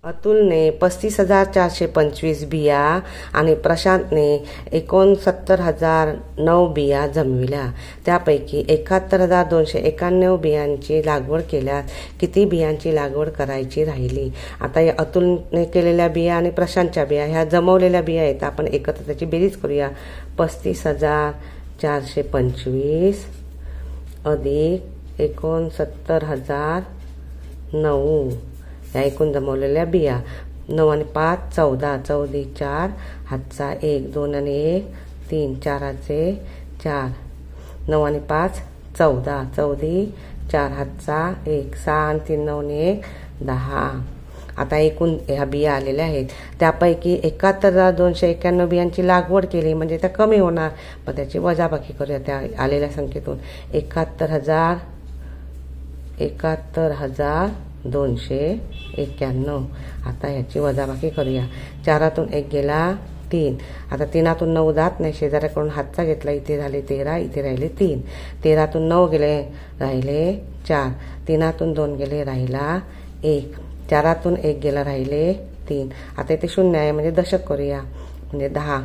अतुलने 35,425 बिया आणि प्रशांतने 69,009 बिया जमविल्या. त्यापैकी 71,291 बियांची लागवड केल्यास किती बियांची लागवड करायची राहिली? आता या अतुलने केलेल्या बिया आणि प्रशांतच्या बिया ह्या जमवलेल्या बिया आहेत. आपण एकत्र त्याची बेरीज करूया. 35,425 अधिक 69,009 या एकूण जमवलेल्या बिया. 9 आणि 5 14, 14 4 हातचा 1, 2 आणि 1 3, 4 4, 9 आणि 5 14, 14 4 हातचा 1, 6 आणि 3 9 आणि 1 10. आता एकूण ह्या बिया आलेल्या आहेत. त्यापैकी 71,291 बियांची लागवड केली म्हणजे त्या कमी होणार, पण त्याची वजाबाकी करूया त्या आलेल्या संख्येतून. 71,291. आता ह्याची वजाबाकी करूया. 4तून 1 गेला 3. आता 3तून 9 जात नाही, शेजाऱ्याकडून हातचा घेतला, इथे झाले 13, इथे राहिले 3. 13तून 9 गेले राहिले 4. 3तून 2 गेले राहिला 1. 4तून 1 गेला राहिले 3. आता इथे 0 आहे म्हणजे दशक करूया. म्हणजे 10.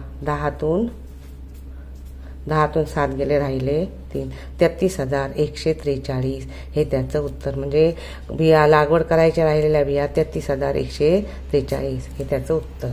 10तून 7 गेले राहिले 3. 33,143 हे त्याचं उत्तर. म्हणजे बिया लागवड करायच्या राहिलेल्या बिया 33,143 हे त्याचं उत्तर.